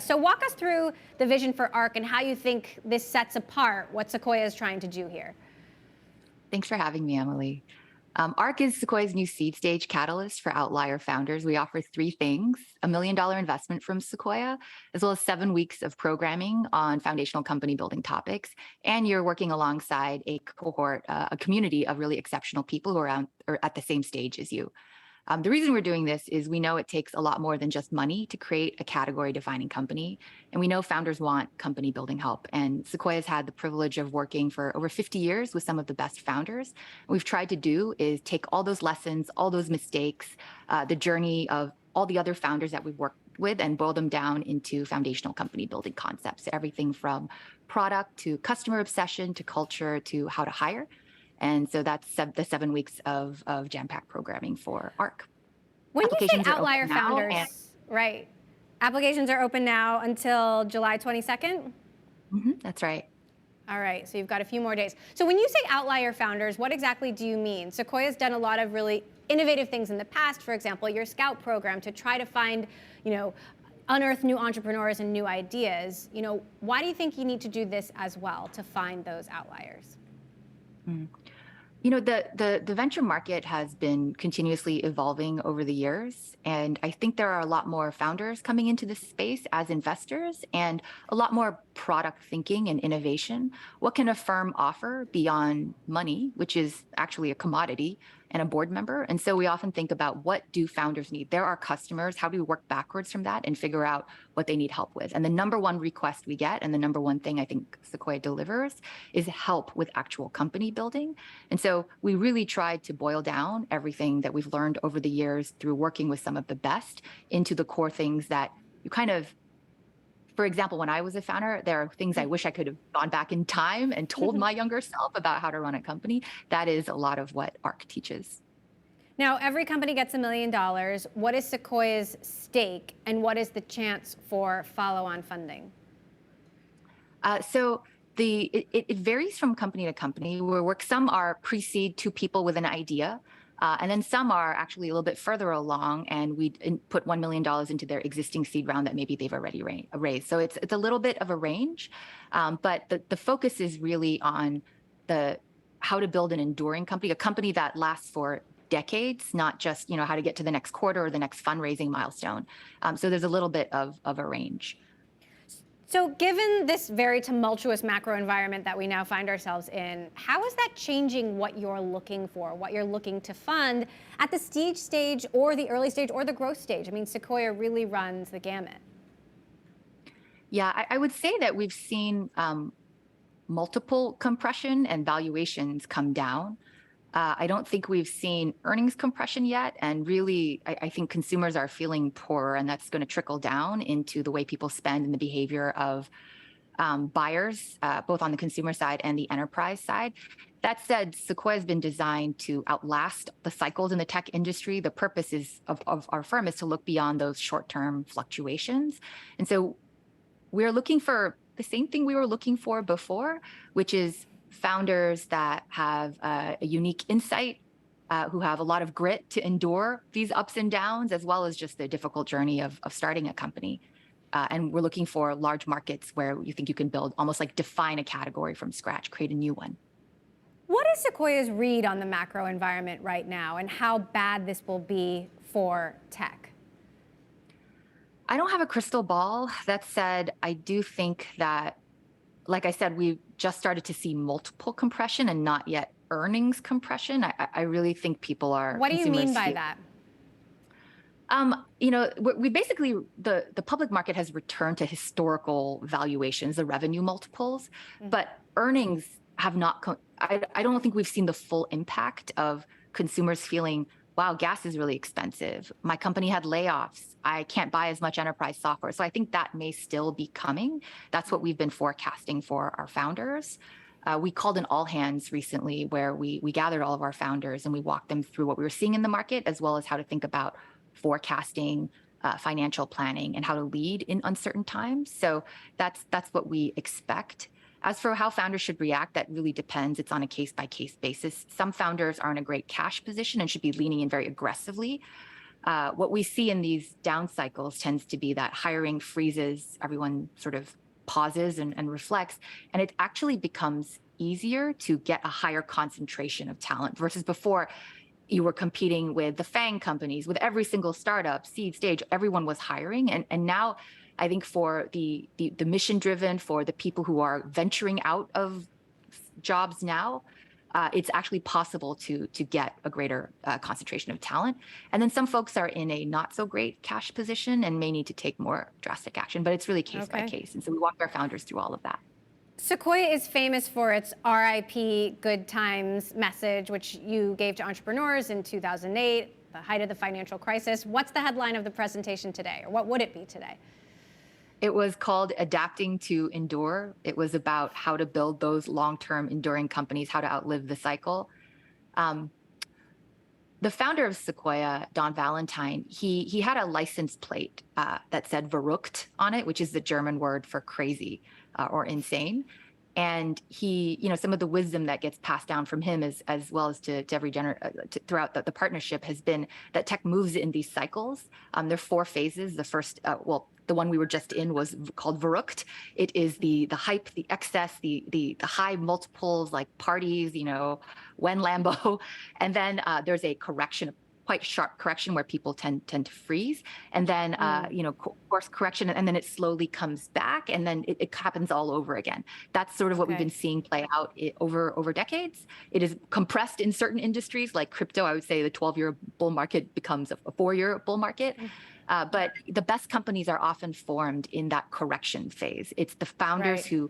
So walk us through the vision for ARC and how you think this sets apart what Sequoia is trying to do here. Thanks for having me, Emily. ARC is Sequoia's new seed stage catalyst for Outlier founders. We offer three things: $1 million investment from Sequoia, as well as 7 weeks of programming on foundational company building topics. And you're working alongside a cohort, a community of really exceptional people who are at the same stage as you. The reason we're doing this is we know it takes a lot more than just money to create a category defining company. And we know founders want company building help. And Sequoia's had the privilege of working for over 50 years with some of the best founders. What we've tried to do is take all those lessons, all those mistakes, the journey of all the other founders that we've worked with, and boil them down into foundational company building concepts. Everything from product to customer obsession to culture to how to hire. And so that's the 7 weeks of jam-packed programming for ARC. When you say Applications are Outlier open now, founders, right? Applications are open now until July 22nd? That's right. All right, so you've got a few more days. So when you say Outlier founders, what exactly do you mean? Sequoia's done a lot of really innovative things in the past. For example, your Scout program to try to find, unearth new entrepreneurs and new ideas. Why do you think you need to do this as well to find those outliers? The venture market has been continuously evolving over the years, and I think there are a lot more founders coming into this space as investors and a lot more product thinking and innovation. What can a firm offer beyond money, which is actually a commodity, and a board member? And so we often think about, what do founders need? They're our customers. How do we work backwards from that and figure out what they need help with? And the number one request we get, and the number one thing I think Sequoia delivers, is help with actual company building. And so we really tried to boil down everything that we've learned over the years through working with some of the best into the core things that you for example, when I was a founder, there are things I wish I could have gone back in time and told my younger self about how to run a company. That is a lot of what ARC teaches. Now, every company gets $1 million. What is Sequoia's stake, and what is the chance for follow-on funding? It varies from company to company. Some are pre-seed 2 people with an idea. And then some are actually a little bit further along, and we put $1 million into their existing seed round that maybe they've already raised. So it's a little bit of a range, but the focus is really on how to build an enduring company, a company that lasts for decades, not just how to get to the next quarter or the next fundraising milestone. So there's a little bit of a range. So given this very tumultuous macro environment that we now find ourselves in, how is that changing what you're looking for, what you're looking to fund at the seed stage or the early stage or the growth stage? I mean, Sequoia really runs the gamut. Yeah, I would say that we've seen multiple compression and valuations come down. I don't think we've seen earnings compression yet. And really, I think consumers are feeling poorer, and that's going to trickle down into the way people spend and the behavior of buyers, both on the consumer side and the enterprise side. That said, Sequoia has been designed to outlast the cycles in the tech industry. The purpose of our firm is to look beyond those short-term fluctuations. And so we're looking for the same thing we were looking for before, which is founders that have a unique insight, who have a lot of grit to endure these ups and downs, as well as just the difficult journey of starting a company. And we're looking for large markets where you think you can build, almost like define a category from scratch, create a new one. What is Sequoia's read on the macro environment right now, and how bad this will be for tech? I don't have a crystal ball. That said, I do think that, like I said, we've just started to see multiple compression and not yet earnings compression. I really think people are. What do you mean by that? We basically, the public market has returned to historical valuations, the revenue multiples, but earnings have not. I don't think we've seen the full impact of consumers feeling, wow, gas is really expensive. My company had layoffs. I can't buy as much enterprise software. So I think that may still be coming. That's what we've been forecasting for our founders. We called an all hands recently where we gathered all of our founders and we walked them through what we were seeing in the market, as well as how to think about forecasting, financial planning, and how to lead in uncertain times. So that's what we expect. As for how founders should react, that really depends. It's on a case-by-case basis. Some founders are in a great cash position and should be leaning in very aggressively. what we see in these down cycles tends to be that hiring freezes, everyone sort of pauses and reflects, and it actually becomes easier to get a higher concentration of talent versus before you were competing with the FANG companies, with every single startup, seed stage, everyone was hiring. And now I think for the mission driven, for the people who are venturing out of jobs now, it's actually possible to get a greater concentration of talent. And then some folks are in a not so great cash position and may need to take more drastic action, but it's really case by case. And so we walk our founders through all of that. Sequoia is famous for its RIP Good Times message, which you gave to entrepreneurs in 2008, the height of the financial crisis. What's the headline of the presentation today, or what would it be today? It was called Adapting to Endure. It was about how to build those long-term enduring companies, how to outlive the cycle. The founder of Sequoia, Don Valentine, he had a license plate that said verrückt on it, which is the German word for crazy or insane. And he, some of the wisdom that gets passed down from him as well as to every throughout the partnership has been that tech moves in these cycles. There are 4 phases. The first, the one we were just in was called verrückt. It is the hype, the excess, the high multiples, like parties, when Lambo, and then there's a correction, quite sharp correction where people tend to freeze, and then course correction, and then it slowly comes back, and then it happens all over again. That's sort of what we've been seeing play out over decades. It is compressed in certain industries like crypto. I would say the 12-year bull market becomes a 4-year bull market. But the best companies are often formed in that correction phase. It's the founders who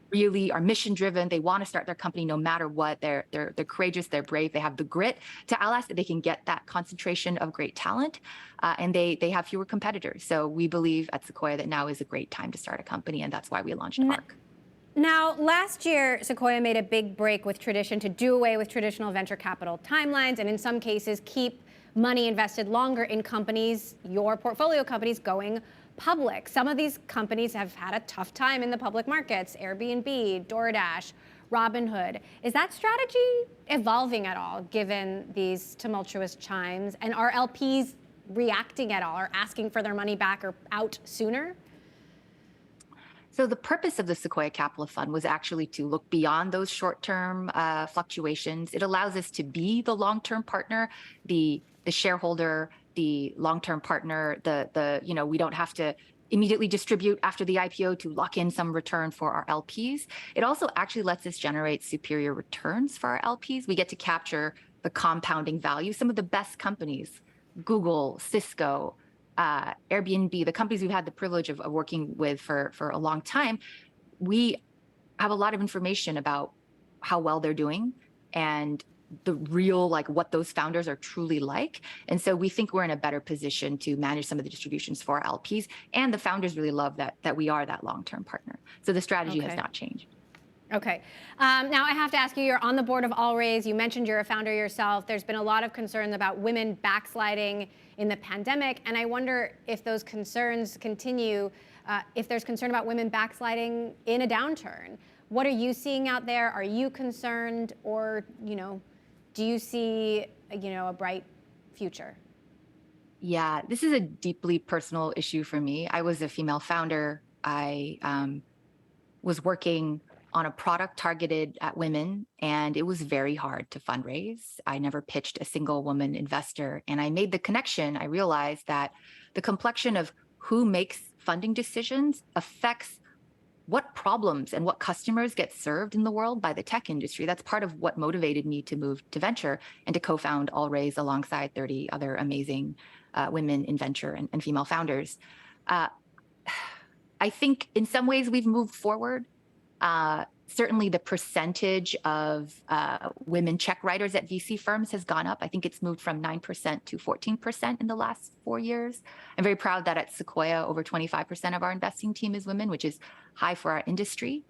really are mission driven. They want to start their company no matter what. They're courageous, they're brave, they have the grit to outlast it. They can get that concentration of great talent, and they have fewer competitors. So we believe at Sequoia that now is a great time to start a company, and that's why we launched ARC. Now, last year, Sequoia made a big break with tradition to do away with traditional venture capital timelines, and in some cases keep money invested longer in companies, your portfolio companies, going public. Some of these companies have had a tough time in the public markets, Airbnb, DoorDash, Robinhood. Is that strategy evolving at all, given these tumultuous chimes? And are LPs reacting at all, or asking for their money back or out sooner? So the purpose of the Sequoia Capital Fund was actually to look beyond those short-term fluctuations. It allows us to be the long-term partner, the shareholder, the long-term partner, we don't have to immediately distribute after the IPO to lock in some return for our LPs. It also actually lets us generate superior returns for our LPs. We get to capture the compounding value. Some of the best companies, Google, Cisco, Airbnb, the companies we've had the privilege of working with for a long time, we have a lot of information about how well they're doing and the real, what those founders are truly like. And so we think we're in a better position to manage some of the distributions for our LPs. And the founders really love that we are that long-term partner. So the strategy has not changed. Okay. Now I have to ask you, you're on the board of Allraise. You mentioned you're a founder yourself. There's been a lot of concerns about women backsliding in the pandemic. And I wonder if those concerns continue, if there's concern about women backsliding in a downturn. What are you seeing out there? Are you concerned, or, do you see, a bright future? Yeah, this is a deeply personal issue for me. I was a female founder. I was working on a product targeted at women, and it was very hard to fundraise. I never pitched a single woman investor. And I made the connection. I realized that the complexion of who makes funding decisions affects what problems and what customers get served in the world by the tech industry. That's part of what motivated me to move to venture and to co-found Allraise alongside 30 other amazing women in venture and female founders. I think in some ways we've moved forward. Certainly the percentage of women check writers at VC firms has gone up. I think it's moved from 9% to 14% in the last 4 years. I'm very proud that at Sequoia, over 25% of our investing team is women, which is high for our industry.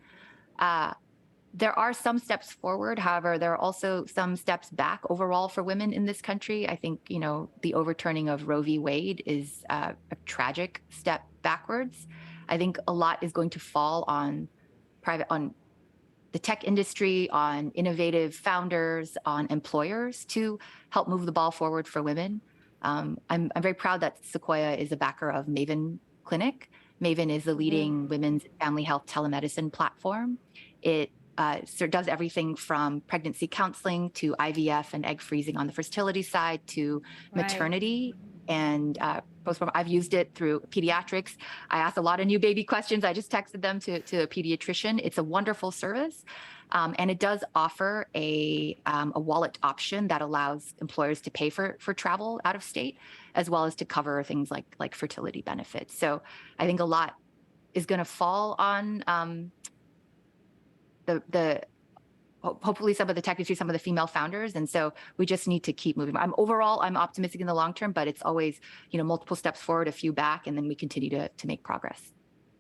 There are some steps forward. However, there are also some steps back overall for women in this country. I think, the overturning of Roe v. Wade is a tragic step backwards. I think a lot is going to fall on the tech industry, on innovative founders, on employers to help move the ball forward for women. I'm very proud that Sequoia is a backer of Maven Clinic. Maven is the leading women's family health telemedicine platform. It does everything from pregnancy counseling to IVF and egg freezing on the fertility side to maternity and postpartum. I've used it through pediatrics. I asked a lot of new baby questions. I just texted them to a pediatrician. It's a wonderful service. And it does offer a wallet option that allows employers to pay for travel out of state, as well as to cover things like fertility benefits. So I think a lot is going to fall on hopefully some of the tech industry, some of the female founders. And so we just need to keep moving. I'm optimistic in the long term, but it's always, multiple steps forward, a few back, and then we continue to make progress.